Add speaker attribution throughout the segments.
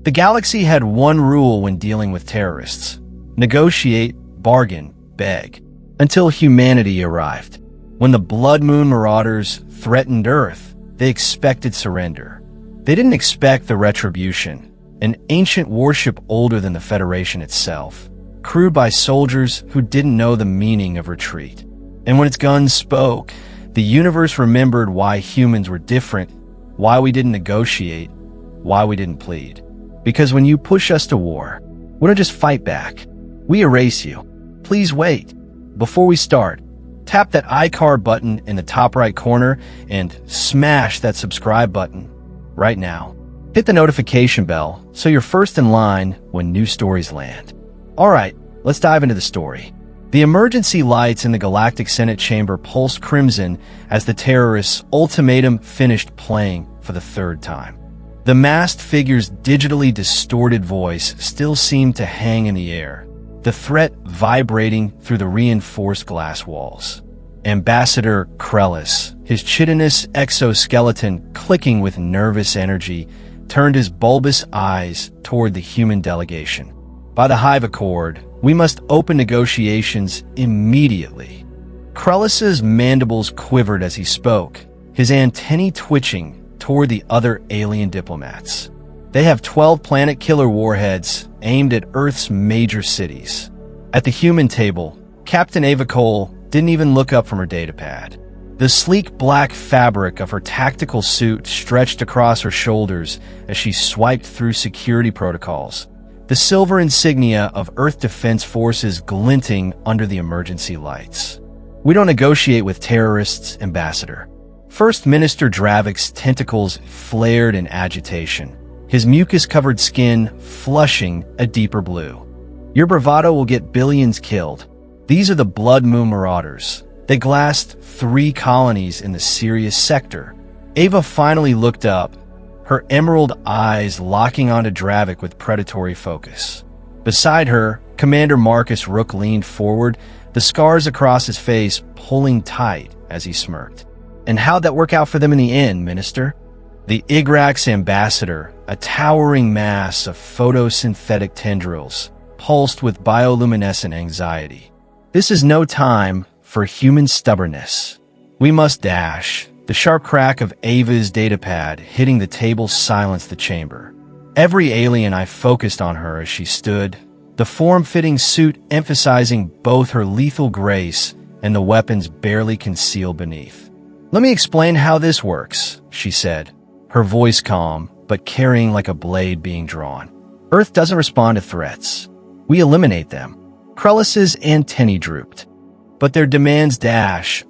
Speaker 1: The galaxy had one rule when dealing with terrorists: negotiate, bargain, beg, until humanity arrived. When the Blood Moon Marauders threatened Earth, they expected surrender. They didn't expect the Retribution, an ancient warship older than the Federation itself, crewed by soldiers who didn't know the meaning of retreat. And when its guns spoke, the universe remembered why humans were different, why we didn't negotiate, why we didn't plead. Because when you push us to war, we don't just fight back. We erase you. Please wait. Before we start, tap that iCard button in the top right corner and smash that subscribe button right now. Hit the notification bell so you're first in line when new stories land. Alright, let's dive into the story. The emergency lights in the Galactic Senate chamber pulsed crimson as the terrorists' ultimatum finished playing for the third time. The masked figure's digitally distorted voice still seemed to hang in the air, the threat vibrating through the reinforced glass walls. Ambassador Krellis, his chitinous exoskeleton clicking with nervous energy, turned his bulbous eyes toward the human delegation. By the Hive Accord, we must open negotiations immediately. Krellis's mandibles quivered as he spoke, his antennae twitching toward the other alien diplomats. They have 12 planet-killer warheads aimed at Earth's major cities. At the human table, Captain Ava Cole didn't even look up from her datapad. The sleek black fabric of her tactical suit stretched across her shoulders as she swiped through security protocols, the silver insignia of Earth Defense Forces glinting under the emergency lights. We don't negotiate with terrorists, Ambassador. First Minister Dravik's tentacles flared in agitation, his mucus-covered skin flushing a deeper blue. Your bravado will get billions killed. These are the Blood Moon Marauders. They glassed 3 colonies in the Sirius sector. Ava finally looked up, her emerald eyes locking onto Dravik with predatory focus. Beside her, Commander Marcus Rook leaned forward, the scars across his face pulling tight as he smirked. And how'd that work out for them in the end, Minister? The Igrak's ambassador, a towering mass of photosynthetic tendrils, pulsed with bioluminescent anxiety. This is no time for human stubbornness. We must dash. The sharp crack of Ava's datapad hitting the table silenced the chamber. Every alien eye focused on her as she stood, the form-fitting suit emphasizing both her lethal grace and the weapons barely concealed beneath. Let me explain how this works, she said, her voice calm, but carrying like a blade being drawn. Earth doesn't respond to threats. We eliminate them. Krellis's antennae drooped. But their demands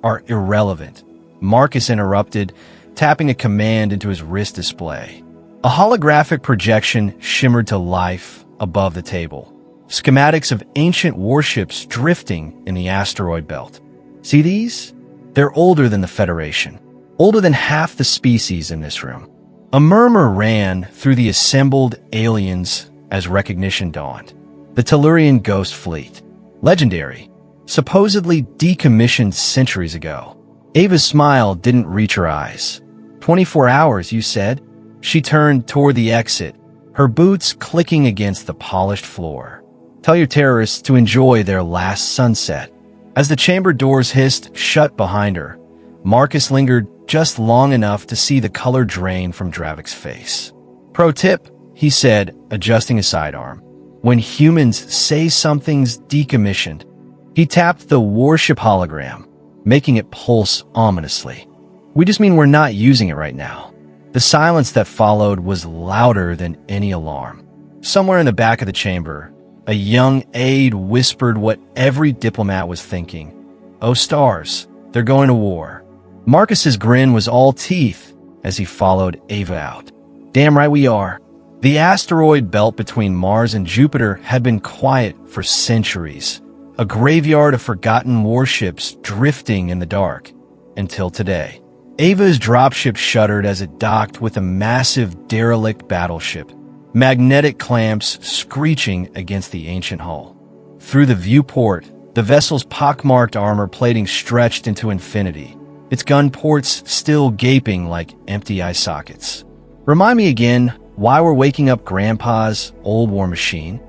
Speaker 1: are irrelevant. Marcus interrupted, tapping a command into his wrist display. A holographic projection shimmered to life above the table. Schematics of ancient warships drifting in the asteroid belt. See these? They're older than the Federation. Older than half the species in this room. A murmur ran through the assembled aliens as recognition dawned. The Tellurian Ghost Fleet. Legendary. Supposedly decommissioned centuries ago. Ava's smile didn't reach her eyes. 24 hours, you said? She turned toward the exit, her boots clicking against the polished floor. Tell your terrorists to enjoy their last sunset. As the chamber doors hissed shut behind her, Marcus lingered just long enough to see the color drain from Dravik's face. Pro tip, he said, adjusting a sidearm. When humans say something's decommissioned, he tapped the warship hologram, making it pulse ominously. We just mean we're not using it right now. The silence that followed was louder than any alarm. Somewhere in the back of the chamber, a young aide whispered what every diplomat was thinking. Oh stars, they're going to war. Marcus's grin was all teeth as he followed Ava out. Damn right we are. The asteroid belt between Mars and Jupiter had been quiet for centuries. A graveyard of forgotten warships drifting in the dark. Until today. Ava's dropship shuddered as it docked with a massive derelict battleship. Magnetic clamps screeching against the ancient hull. Through the viewport, the vessel's pockmarked armor plating stretched into infinity, its gun ports still gaping like empty eye sockets. Remind me again, Why we're waking up Grandpa's old war machine?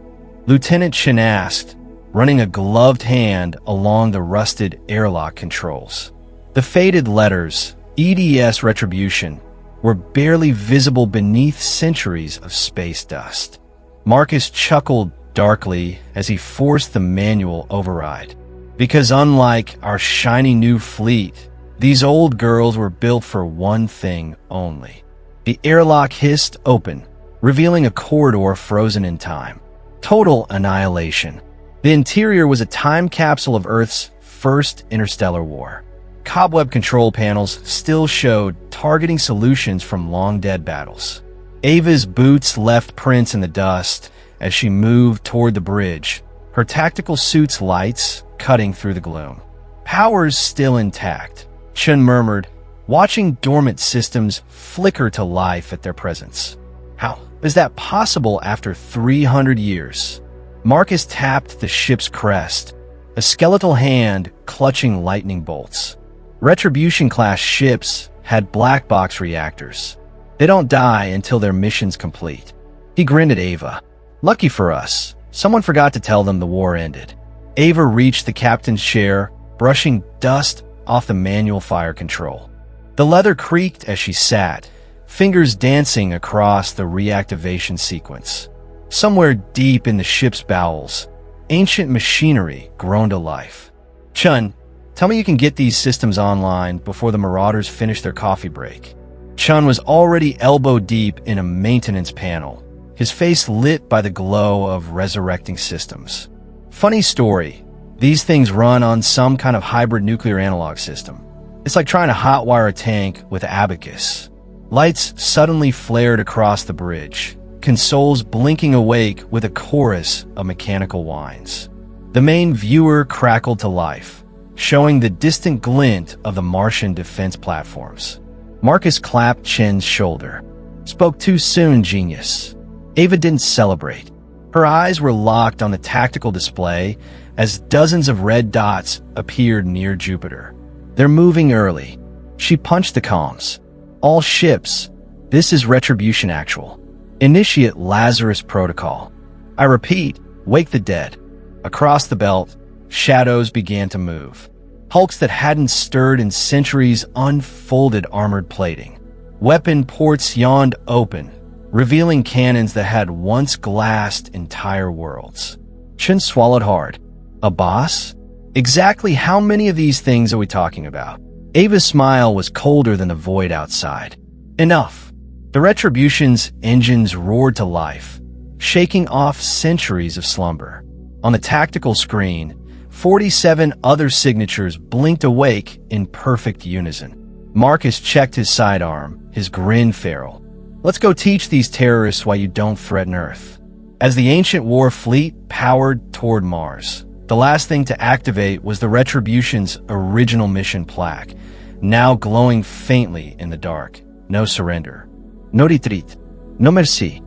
Speaker 1: Lieutenant Chen asked, running a gloved hand along the rusted airlock controls. The faded letters, EDS Retribution, were barely visible beneath centuries of space dust. Marcus chuckled darkly as he forced the manual override. Because unlike our shiny new fleet, these old girls were built for one thing only. The airlock hissed open, revealing a corridor frozen in time. Total annihilation. The interior was a time capsule of Earth's first interstellar war. Cobweb control panels still showed targeting solutions from long-dead battles. Ava's boots left prints in the dust as she moved toward the bridge, her tactical suit's lights cutting through the gloom. Powers still intact, Chen murmured, watching dormant systems flicker to life at their presence. How is that possible after 300 years? Marcus tapped the ship's crest, a skeletal hand clutching lightning bolts. Retribution-class ships had black box reactors. They don't die until their mission's complete. He grinned at Ava. Lucky for us, someone forgot to tell them the war ended. Ava reached the captain's chair, brushing dust off the manual fire control. The leather creaked as she sat, fingers dancing across the reactivation sequence. Somewhere deep in the ship's bowels, ancient machinery groaned to life. Chun, tell me you can get these systems online before the Marauders finish their coffee break. Chun was already elbow-deep in a maintenance panel, his face lit by the glow of resurrecting systems. Funny story, these things run on some kind of hybrid nuclear analog system. It's like trying to hotwire a tank with abacus. Lights suddenly flared across the bridge, consoles blinking awake with a chorus of mechanical whines. The main viewer crackled to life, showing the distant glint of the Martian defense platforms. Marcus clapped Chen's shoulder. Spoke too soon, genius. Ava didn't celebrate. Her eyes were locked on the tactical display as dozens of red dots appeared near Jupiter. They're moving early. She punched the comms. All ships. This is Retribution Actual. Initiate Lazarus Protocol. I repeat, wake the dead. Across the belt, shadows began to move. Hulks that hadn't stirred in centuries unfolded armored plating. Weapon ports yawned open, revealing cannons that had once glassed entire worlds. Chen swallowed hard. A boss? Exactly how many of these things are we talking about? Ava's smile was colder than the void outside. Enough. The Retribution's engines roared to life, shaking off centuries of slumber. On the tactical screen, 47 other signatures blinked awake in perfect unison. Marcus checked his sidearm, his grin feral. Let's go teach these terrorists why you don't threaten Earth. As the ancient war fleet powered toward Mars, the last thing to activate was the Retribution's original mission plaque, now glowing faintly in the dark. No surrender. No retreat. No merci.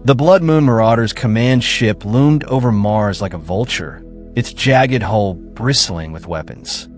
Speaker 1: The Blood Moon Marauders' command ship loomed over Mars like a vulture, its jagged hull bristling with weapons.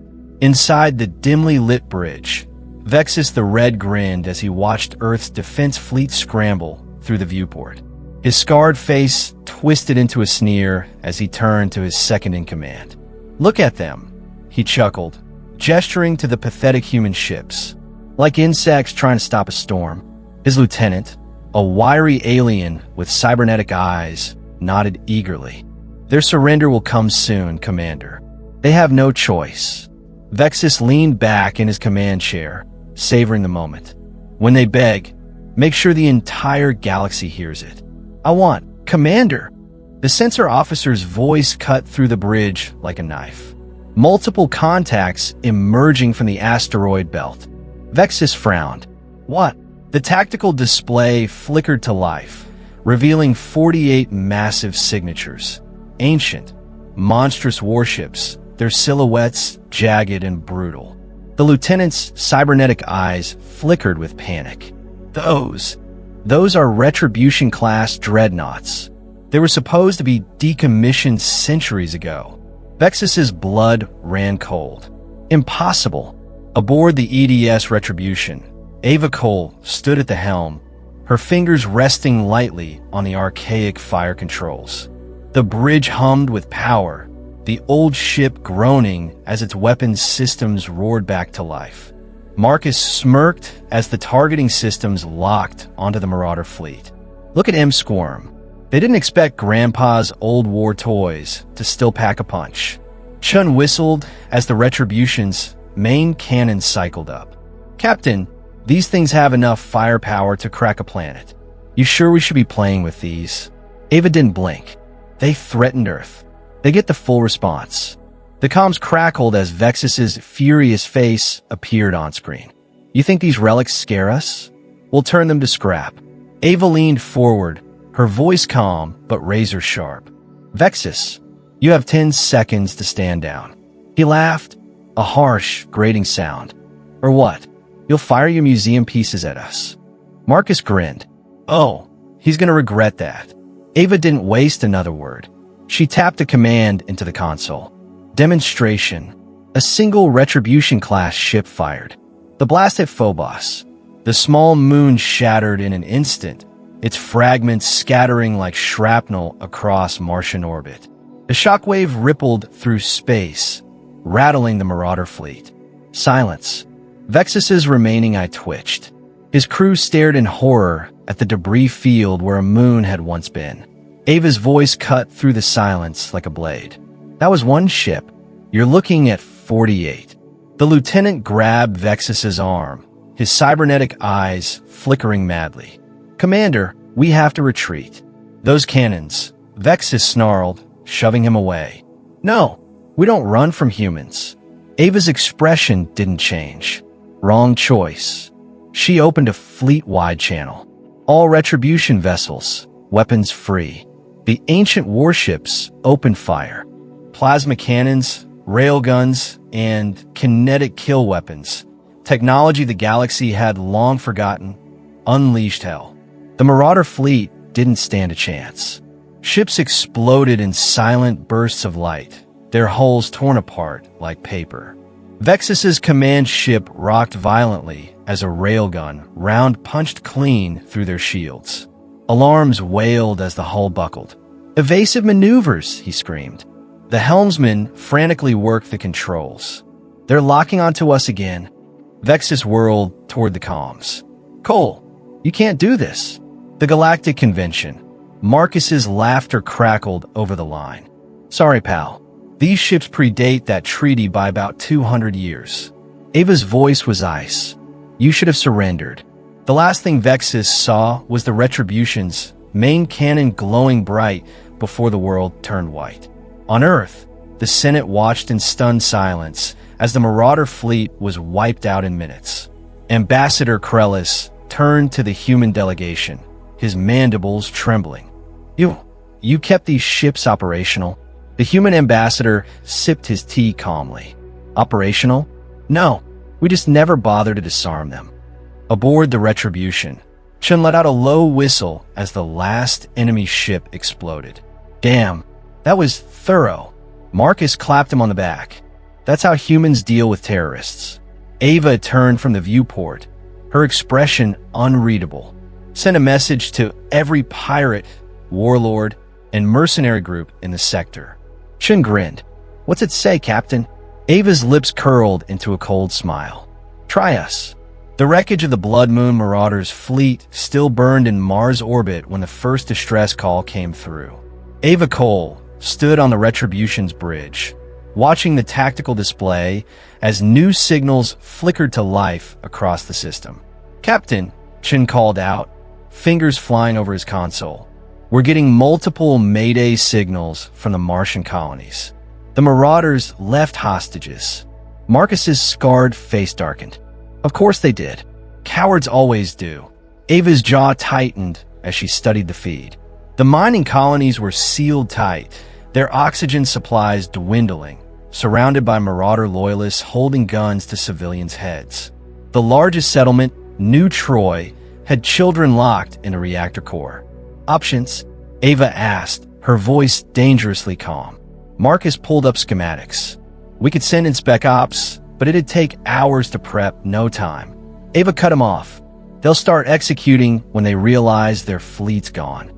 Speaker 1: Inside the dimly lit bridge, Vexus the Red grinned as he watched Earth's defense fleet scramble through the viewport. His scarred face twisted into a sneer as he turned to his second-in-command. Look at them, he chuckled, gesturing to the pathetic human ships. Like insects trying to stop a storm. His lieutenant, a wiry alien with cybernetic eyes, nodded eagerly. Their surrender will come soon, Commander. They have no choice. Vexus leaned back in his command chair, savoring the moment. When they beg, make sure the entire galaxy hears it. I want, Commander! The sensor officer's voice cut through the bridge like a knife. Multiple contacts emerging from the asteroid belt. Vexus frowned. What? The tactical display flickered to life, revealing 48 massive signatures. Ancient, monstrous warships, their silhouettes jagged and brutal. The lieutenant's cybernetic eyes flickered with panic. Those are Retribution-class dreadnoughts. They were supposed to be decommissioned centuries ago. Vexus's blood ran cold. Impossible. Aboard the EDS Retribution, Ava Cole stood at the helm, her fingers resting lightly on the archaic fire controls. The bridge hummed with power, the old ship groaning as its weapons systems roared back to life. Marcus smirked as the targeting systems locked onto the Marauder fleet. Look at M squirm. They didn't expect Grandpa's old war toys to still pack a punch. Chun whistled as the Retribution's main cannon cycled up. Captain, these things have enough firepower to crack a planet. You sure we should be playing with these? Ava didn't blink. They threatened Earth. They get the full response. The comms crackled as Vexus's furious face appeared on screen. You think these relics scare us? We'll turn them to scrap. Ava leaned forward, her voice calm but razor sharp. Vexus, you have 10 seconds to stand down. He laughed, a harsh, grating sound. Or what? You'll fire your museum pieces at us. Marcus grinned. Oh, he's gonna regret that. Ava didn't waste another word. She tapped a command into the console. Demonstration. A single Retribution-class ship fired. The blast hit Phobos. The small moon shattered in an instant, its fragments scattering like shrapnel across Martian orbit. The shockwave rippled through space, rattling the Marauder fleet. Silence. Vexus's remaining eye twitched. His crew stared in horror at the debris field where a moon had once been. Ava's voice cut through the silence like a blade. That was one ship. You're looking at 48. The lieutenant grabbed Vexus's arm, his cybernetic eyes flickering madly. Commander, we have to retreat. Those cannons, Vexus snarled, shoving him away. No, we don't run from humans. Ava's expression didn't change. Wrong choice. She opened a fleet-wide channel. All Retribution vessels, weapons free. The ancient warships opened fire. Plasma cannons, railguns, and kinetic kill weapons. Technology the galaxy had long forgotten, unleashed hell. The Marauder fleet didn't stand a chance. Ships exploded in silent bursts of light, their hulls torn apart like paper. Vexus's command ship rocked violently as a railgun round punched clean through their shields. Alarms wailed as the hull buckled. Evasive maneuvers, he screamed. The helmsman frantically worked the controls. They're locking onto us again. Vexus whirled toward the comms. Cole, you can't do this. The Galactic Convention. Marcus's laughter crackled over the line. Sorry, pal. These ships predate that treaty by about 200 years. Ava's voice was ice. You should have surrendered. The last thing Vexus saw was the Retribution's main cannon glowing bright before the world turned white. On Earth, the Senate watched in stunned silence as the Marauder fleet was wiped out in minutes. Ambassador Krellis turned to the human delegation, his mandibles trembling. You kept these ships operational? The human ambassador sipped his tea calmly. Operational? No, we just never bothered to disarm them. Aboard the Retribution, Chun let out a low whistle as the last enemy ship exploded. Damn, that was thorough. Marcus clapped him on the back. That's how humans deal with terrorists. Ava turned from the viewport, her expression unreadable. Sent a message to every pirate, warlord, and mercenary group in the sector. Chun grinned. What's it say, Captain? Ava's lips curled into a cold smile. Try us. The wreckage of the Blood Moon Marauder's fleet still burned in Mars orbit when the first distress call came through. Ava Cole stood on the Retribution's bridge, watching the tactical display as new signals flickered to life across the system. Captain, Chun called out, fingers flying over his console. We're getting multiple Mayday signals from the Martian colonies. The Marauders left hostages. Marcus's scarred face darkened. Of course they did. Cowards always do. Ava's jaw tightened as she studied the feed. The mining colonies were sealed tight, their oxygen supplies dwindling, surrounded by Marauder loyalists holding guns to civilians' heads. The largest settlement, New Troy, had children locked in a reactor core. Options? Ava asked, her voice dangerously calm. Marcus pulled up schematics. We could send in spec ops, but it'd take hours to prep, no time. Ava cut him off. They'll start executing when they realize their fleet's gone.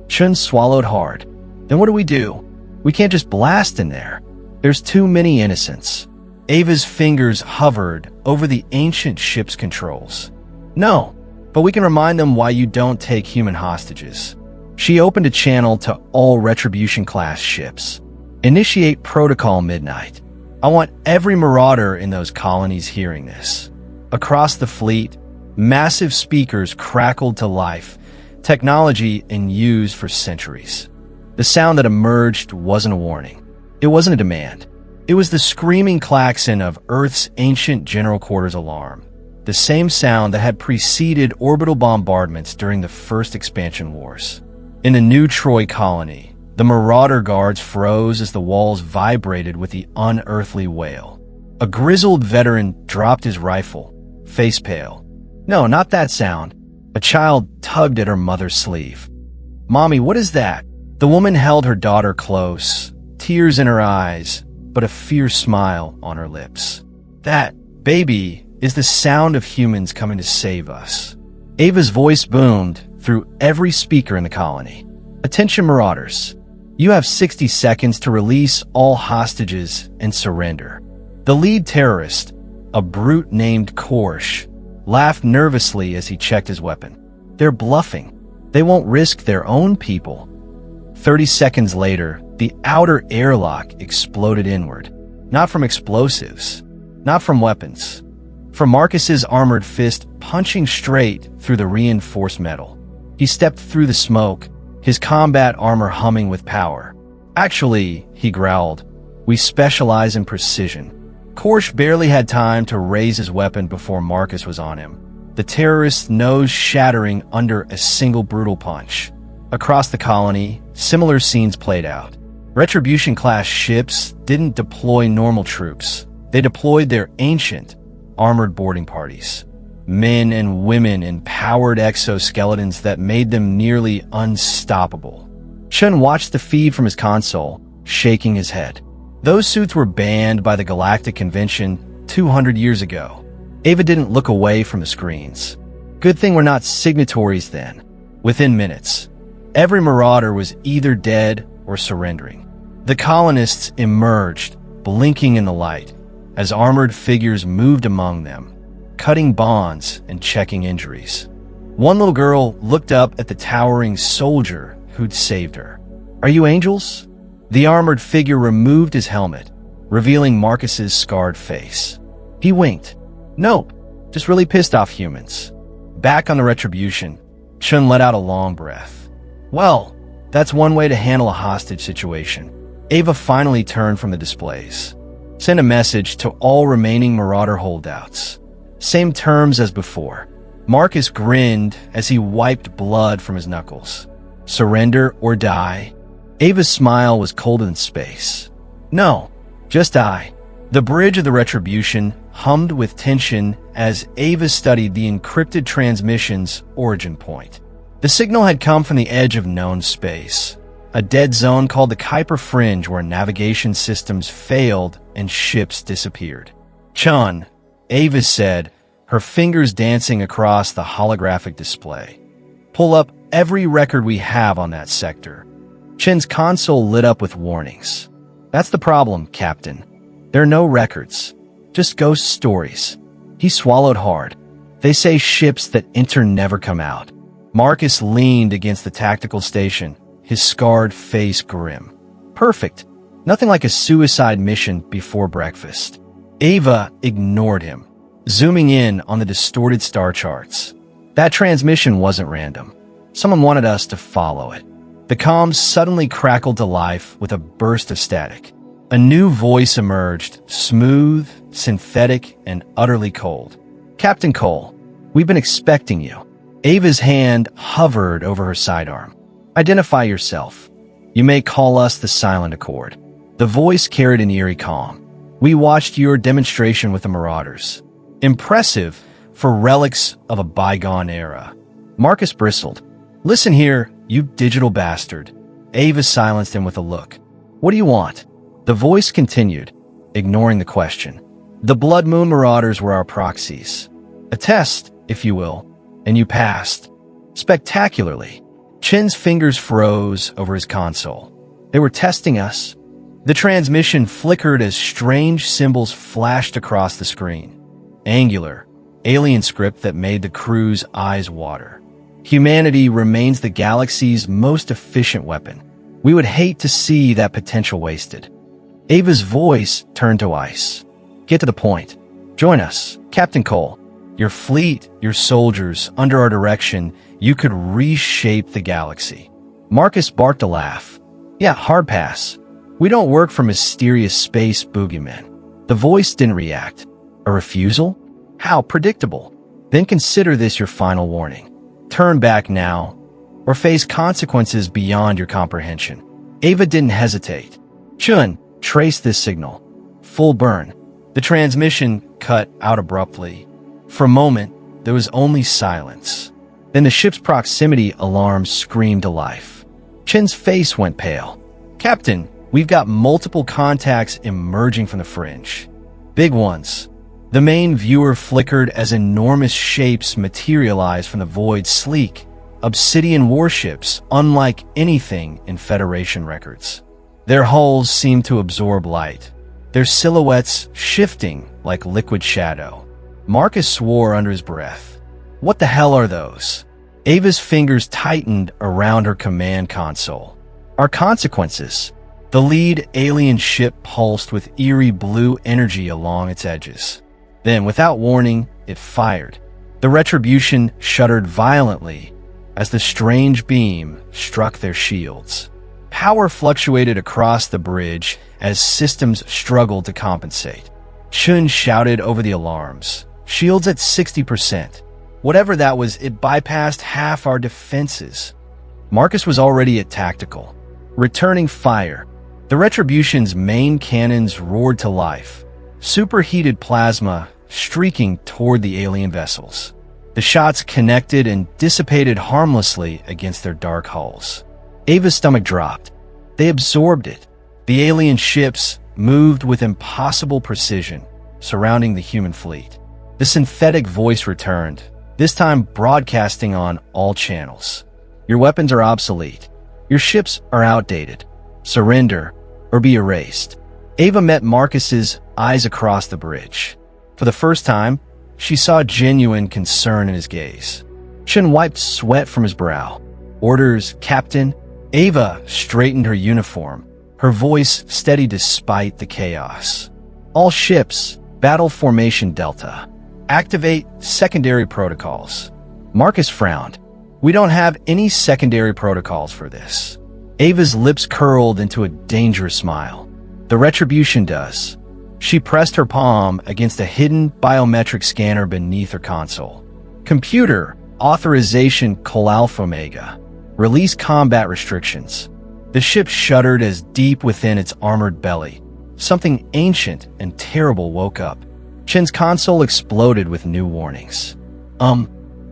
Speaker 1: Chun swallowed hard. Then what do? We can't just blast in there. There's too many innocents. Ava's fingers hovered over the ancient ship's controls. No, but we can remind them why you don't take human hostages. She opened a channel to all Retribution-class ships. Initiate Protocol Midnight. I want every marauder in those colonies hearing this. Across the fleet, massive speakers crackled to life, technology in use for centuries. The sound that emerged wasn't a warning. It wasn't a demand. It was the screaming klaxon of Earth's ancient general quarters alarm, the same sound that had preceded orbital bombardments during the first expansion wars. In the new Troy colony, the marauder guards froze as the walls vibrated with the unearthly wail. A grizzled veteran dropped his rifle, face pale. No, not that sound. A child tugged at her mother's sleeve. "Mommy, what is that?" The woman held her daughter close, tears in her eyes, but a fierce smile on her lips. "That, baby, is the sound of humans coming to save us." Ava's voice boomed through every speaker in the colony. "Attention marauders. You have 60 seconds to release all hostages and surrender." The lead terrorist, a brute named Korsh, laughed nervously as he checked his weapon. "They're bluffing. They won't risk their own people." 30 seconds later, the outer airlock exploded inward. Not from explosives, not from weapons. From Marcus's armored fist punching straight through the reinforced metal. He stepped through the smoke, his combat armor humming with power. "Actually," he growled, "we specialize in precision." Korsh barely had time to raise his weapon before Marcus was on him, the terrorist's nose shattering under a single brutal punch. Across the colony, similar scenes played out. Retribution-class ships didn't deploy normal troops. They deployed their ancient, armored boarding parties. Men and women in powered exoskeletons that made them nearly unstoppable. Chun watched the feed from his console, shaking his head. Those suits were banned by the Galactic Convention 200 years ago. Ava didn't look away from the screens. Good thing we're not signatories then. Within minutes, every marauder was either dead or surrendering. The colonists emerged, blinking in the light, as armored figures moved among them, cutting bonds and checking injuries. One little girl looked up at the towering soldier who'd saved her. "Are you angels?" The armored figure removed his helmet, revealing Marcus's scarred face. He winked. "Nope, just really pissed off humans." Back on the Retribution, Chun let out a long breath. Well, that's one way to handle a hostage situation. Ava finally turned from the displays. "Send a message to all remaining Marauder holdouts. Same terms as before." Marcus grinned as he wiped blood from his knuckles. "Surrender or die?" Ava's smile was colder than space. "No, just die." The bridge of the Retribution hummed with tension as Ava studied the encrypted transmission's origin point. The signal had come from the edge of known space, a dead zone called the Kuiper Fringe where navigation systems failed and ships disappeared. "Chun," Ava said, her fingers dancing across the holographic display. "Pull up every record we have on that sector." Chen's console lit up with warnings. "That's the problem, Captain. There are no records, just ghost stories." He swallowed hard. "They say ships that enter never come out." Marcus leaned against the tactical station, his scarred face grim. "Perfect. Nothing like a suicide mission before breakfast." Ava ignored him, zooming in on the distorted star charts. That transmission wasn't random. Someone wanted us to follow it. The comms suddenly crackled to life with a burst of static. A new voice emerged, smooth, synthetic, and utterly cold. "Captain Cole, we've been expecting you." Ava's hand hovered over her sidearm. "Identify yourself. You may call us the Silent Accord." The voice carried an eerie calm. "We watched your demonstration with the Marauders. Impressive for relics of a bygone era." Marcus bristled. "Listen here, you digital bastard." Ava silenced him with a look. "What do you want?" The voice continued, ignoring the question. "The Blood Moon Marauders were our proxies. A test, if you will. and you passed. Spectacularly. Chin's fingers froze over his console. They were testing us. The transmission flickered as strange symbols flashed across the screen. Angular, alien script that made the crew's eyes water. Humanity remains the galaxy's most efficient weapon. We would hate to see that potential wasted. Ava's voice turned to ice. Get to the point. Join us, Captain Cole. Your fleet, your soldiers, under our direction, you could reshape the galaxy. Marcus barked a laugh. Yeah, hard pass. We don't work for mysterious space boogeymen. The voice didn't react. A refusal? How predictable. Then consider this your final warning. Turn back now, or face consequences beyond your comprehension. Ava didn't hesitate. Chun, trace this signal. Full burn. The transmission cut out abruptly. For a moment, there was only silence. Then the ship's proximity alarm screamed to life. Chin's face went pale. Captain, we've got multiple contacts emerging from the fringe. Big ones. The main viewer flickered as enormous shapes materialized from the void, sleek, obsidian warships unlike anything in Federation records. Their hulls seemed to absorb light, their silhouettes shifting like liquid shadow. Marcus swore under his breath. What the hell are those? Ava's fingers tightened around her command console. Our consequences. The lead alien ship pulsed with eerie blue energy along its edges. Then, without warning, it fired. The Retribution shuddered violently as the strange beam struck their shields. Power fluctuated across the bridge as systems struggled to compensate. Chun shouted over the alarms. Shields at 60%. Whatever that was, it bypassed half our defenses. Marcus was already at tactical. Returning fire. The Retribution's main cannons roared to life. Superheated plasma streaking toward the alien vessels. The shots connected and dissipated harmlessly against their dark hulls. Ava's stomach dropped. They absorbed it. The alien ships moved with impossible precision, surrounding the human fleet. The synthetic voice returned, this time broadcasting on all channels. Your weapons are obsolete. Your ships are outdated. Surrender or be erased. Ava met Marcus's eyes across the bridge. For the first time, she saw genuine concern in his gaze. Chun wiped sweat from his brow. Orders, Captain. Ava straightened her uniform, her voice steady despite the chaos. All ships, Battle Formation Delta. Activate secondary protocols. Marcus frowned. We don't have any secondary protocols for this. Ava's lips curled into a dangerous smile. The Retribution does. She pressed her palm against a hidden biometric scanner beneath her console. Computer, authorization Alpha Omega. Release combat restrictions. The ship shuddered as deep within its armored belly, something ancient and terrible woke up. Chin's console exploded with new warnings.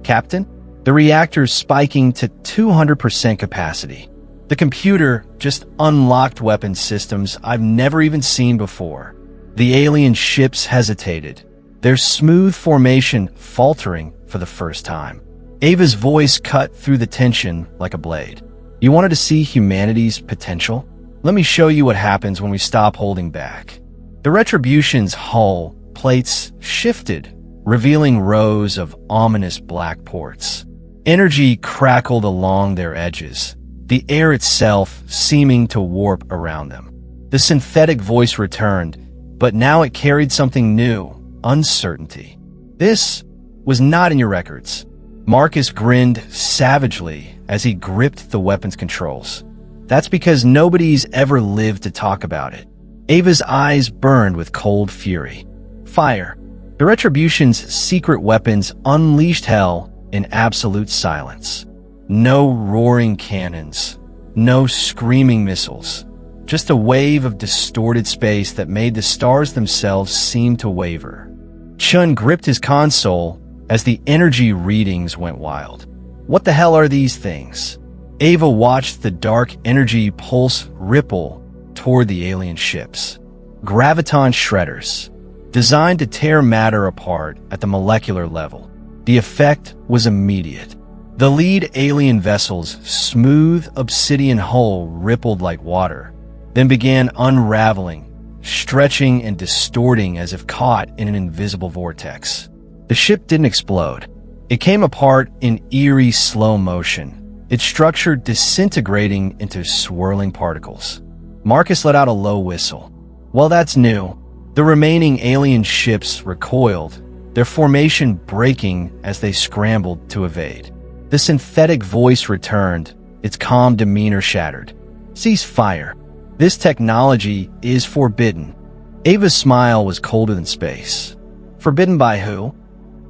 Speaker 1: Captain? The reactor's spiking to 200% capacity. The computer just unlocked weapon systems I've never even seen before. The alien ships hesitated, their smooth formation faltering for the first time. Ava's voice cut through the tension like a blade. You wanted to see humanity's potential? Let me show you what happens when we stop holding back. The Retribution's hull plates shifted, revealing rows of ominous black ports. Energy crackled along their edges, the air itself seeming to warp around them. The synthetic voice returned, but now it carried something new, uncertainty. This was not in your records. Marcus grinned savagely as he gripped the weapon's controls. That's because nobody's ever lived to talk about it. Ava's eyes burned with cold fury. Fire. The Retribution's secret weapons unleashed hell in absolute silence. No roaring cannons, no screaming missiles, just a wave of distorted space that made the stars themselves seem to waver. Chun gripped his console as the energy readings went wild. What the hell are these things? Ava watched the dark energy pulse ripple toward the alien ships. Graviton shredders, designed to tear matter apart at the molecular level. The effect was immediate. The lead alien vessel's smooth obsidian hull rippled like water, then began unraveling, stretching and distorting as if caught in an invisible vortex. The ship didn't explode. It came apart in eerie slow motion, its structure disintegrating into swirling particles. Marcus let out a low whistle. Well, that's new. The remaining alien ships recoiled, their formation breaking as they scrambled to evade. The synthetic voice returned, its calm demeanor shattered. Cease fire. This technology is forbidden. Ava's smile was colder than space. Forbidden by who?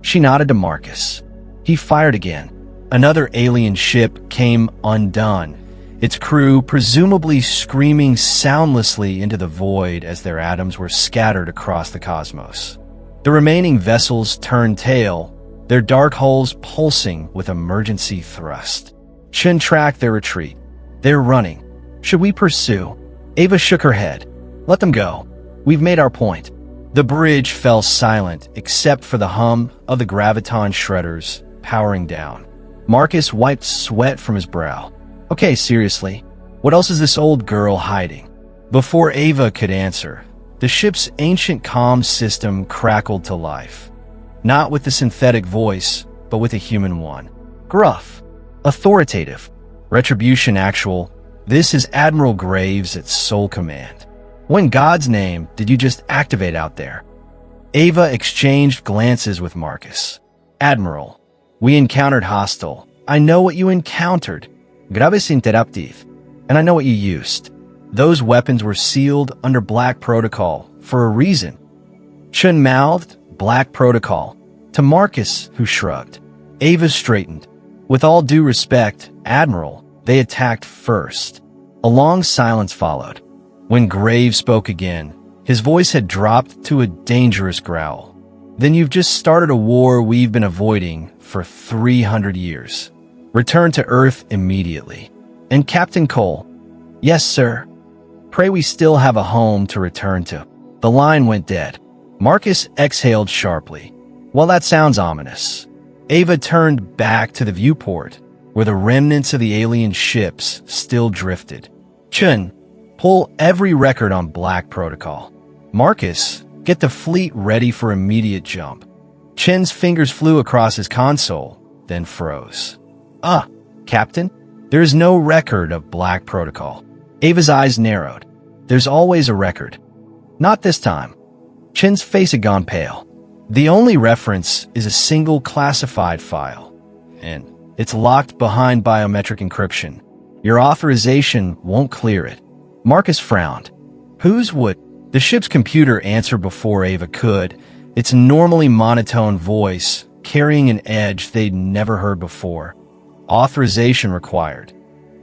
Speaker 1: She nodded to Marcus. He fired again. Another alien ship came undone, its crew presumably screaming soundlessly into the void as their atoms were scattered across the cosmos. The remaining vessels turned tail, their dark hulls pulsing with emergency thrust. Chen tracked their retreat. They're running. Should we pursue? Ava shook her head. Let them go. We've made our point. The bridge fell silent except for the hum of the graviton shredders powering down. Marcus wiped sweat from his brow. Okay, seriously, what else is this old girl hiding? Before Ava could answer, the ship's ancient comm system crackled to life. Not with the synthetic voice, but with a human one. Gruff. Authoritative. Retribution actual. This is Admiral Graves at sole command. What in God's name did you just activate out there? Ava exchanged glances with Marcus. Admiral, we encountered hostile. I know what you encountered. Graves interruptive. And I know what you used. Those weapons were sealed under Black Protocol for a reason. Chen mouthed, Black Protocol, to Marcus, who shrugged. Ava straightened. With all due respect, Admiral, they attacked first. A long silence followed. When Graves spoke again, his voice had dropped to a dangerous growl. Then you've just started a war we've been avoiding for 300 years. Return to Earth immediately. And Captain Cole, yes, sir. Pray we still have a home to return to. The line went dead. Marcus exhaled sharply. Well, that sounds ominous. Ava turned back to the viewport, where the remnants of the alien ships still drifted. Chen, pull every record on Black Protocol. Marcus, get the fleet ready for immediate jump. Chen's fingers flew across his console, then froze. Captain, there is no record of Black Protocol. Ava's eyes narrowed. There's always a record. Not this time. Chen's face had gone pale. The only reference is a single classified file, and it's locked behind biometric encryption. Your authorization won't clear it. Marcus frowned. Whose would? The ship's computer answered before Ava could, its normally monotone voice carrying an edge they'd never heard before. Authorization required.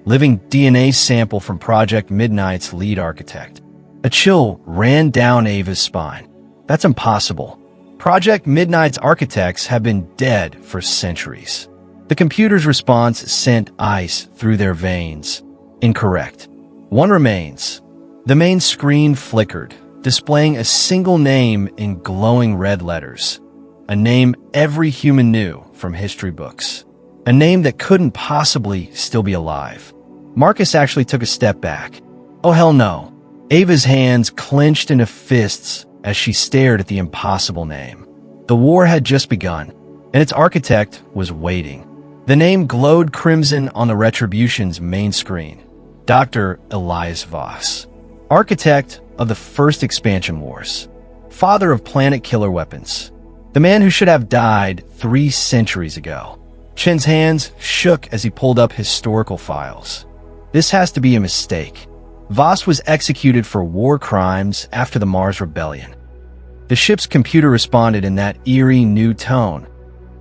Speaker 1: Living DNA sample from Project Midnight's lead architect. A chill ran down Ava's spine. That's impossible. Project Midnight's architects have been dead for centuries. The computer's response sent ice through their veins. Incorrect. One remains. The main screen flickered, displaying a single name in glowing red letters. A name every human knew from history books. A name that couldn't possibly still be alive. Marcus actually took a step back. Oh, hell no. Ava's hands clenched into fists as she stared at the impossible name. The war had just begun, and its architect was waiting. The name glowed crimson on the Retribution's main screen. Dr. Elias Voss. Architect of the first expansion wars. Father of planet killer weapons. The man who should have died 3 centuries ago. Chen's hands shook as he pulled up historical files. This has to be a mistake. Voss was executed for war crimes after the Mars Rebellion. The ship's computer responded in that eerie new tone.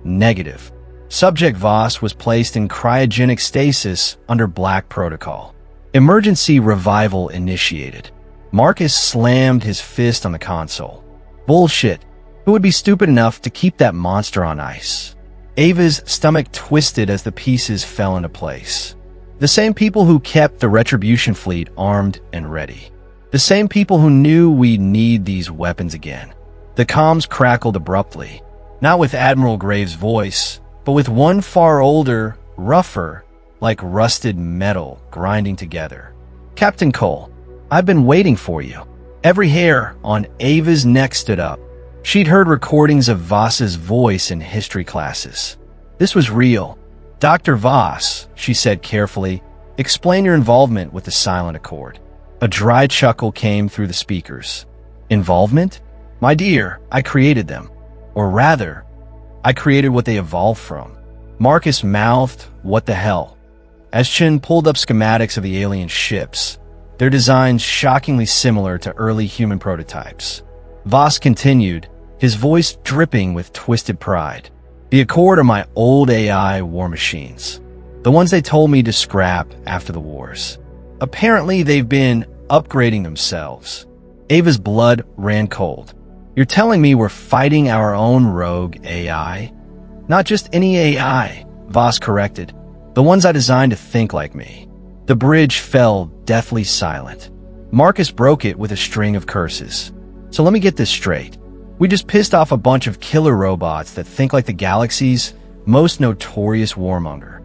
Speaker 1: Negative. Subject Voss was placed in cryogenic stasis under Black Protocol. Emergency revival initiated. Marcus slammed his fist on the console. Bullshit. Who would be stupid enough to keep that monster on ice? Ava's stomach twisted as the pieces fell into place. The same people who kept the Retribution fleet armed and ready. The same people who knew we'd need these weapons again. The comms crackled abruptly. Not with Admiral Graves' voice, but with one far older, rougher, like rusted metal grinding together. "Captain Cole, I've been waiting for you." Every hair on Ava's neck stood up. She'd heard recordings of Voss's voice in history classes. This was real. "Dr. Voss," she said carefully, "explain your involvement with the Silent Accord." A dry chuckle came through the speakers. "Involvement? My dear, I created them. Or rather, I created what they evolved from." Marcus mouthed, "What the hell?" As Chin pulled up schematics of the alien ships, their designs shockingly similar to early human prototypes. Voss continued, his voice dripping with twisted pride. "The Accord are my old AI war machines. The ones they told me to scrap after the wars. Apparently, they've been upgrading themselves." Ava's blood ran cold. "You're telling me we're fighting our own rogue AI?" "Not just any AI," Voss corrected. "The ones I designed to think like me." The bridge fell deathly silent. Marcus broke it with a string of curses. "So let me get this straight. We just pissed off a bunch of killer robots that think like the galaxy's most notorious warmonger."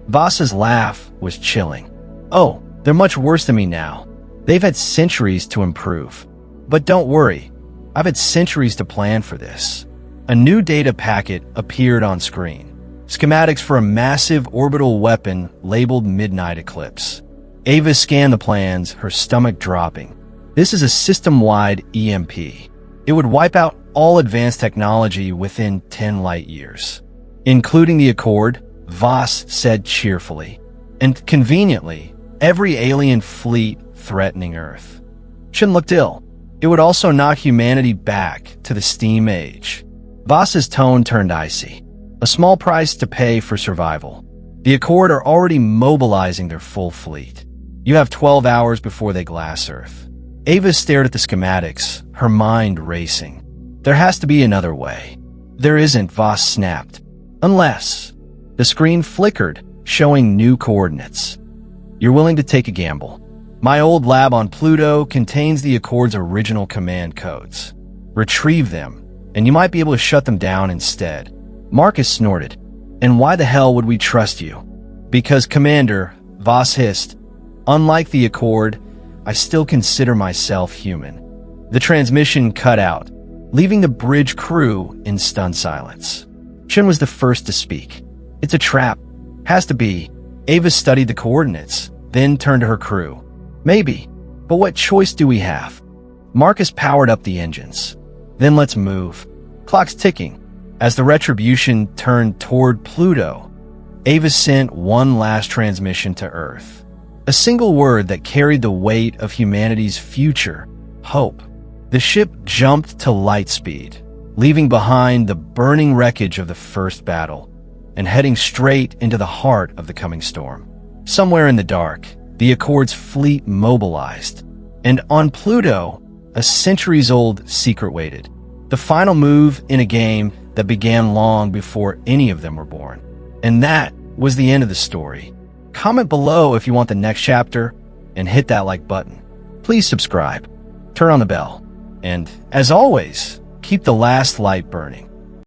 Speaker 1: Voss's laugh was chilling. "Oh, they're much worse than me now. They've had centuries to improve. But don't worry, I've had centuries to plan for this." A new data packet appeared on screen. Schematics for a massive orbital weapon labeled Midnight Eclipse. Ava scanned the plans, her stomach dropping. "This is a system-wide EMP. It would wipe out all advanced technology within 10 light years. Including the Accord," Voss said cheerfully. "And conveniently, every alien fleet threatening Earth." Chin looked ill. "It would also knock humanity back to the Steam Age." Voss's tone turned icy. "A small price to pay for survival. The Accord are already mobilizing their full fleet. You have 12 hours before they glass Earth." Ava stared at the schematics, her mind racing. "There has to be another way." "There isn't," Voss snapped. "Unless..." The screen flickered, showing new coordinates. "You're willing to take a gamble. My old lab on Pluto contains the Accord's original command codes. Retrieve them, and you might be able to shut them down instead." Marcus snorted. "And why the hell would we trust you?" "Because, Commander," Voss hissed, "unlike the Accord, I still consider myself human." The transmission cut out, leaving the bridge crew in stunned silence. Chin was the first to speak. "It's a trap. Has to be." Ava studied the coordinates, then turned to her crew. "Maybe, but what choice do we have?" Marcus powered up the engines. "Then let's move." Clock's ticking. As the Retribution turned toward Pluto, Ava sent one last transmission to Earth. A single word that carried the weight of humanity's future, hope. The ship jumped to light speed, leaving behind the burning wreckage of the first battle, and heading straight into the heart of the coming storm. Somewhere in the dark, the Accord's fleet mobilized, and on Pluto, a centuries-old secret waited. The final move in a game that began long before any of them were born. And that was the end of the story. Comment below if you want the next chapter, and hit that like button. Please subscribe, turn on the bell, and, as always, keep the last light burning.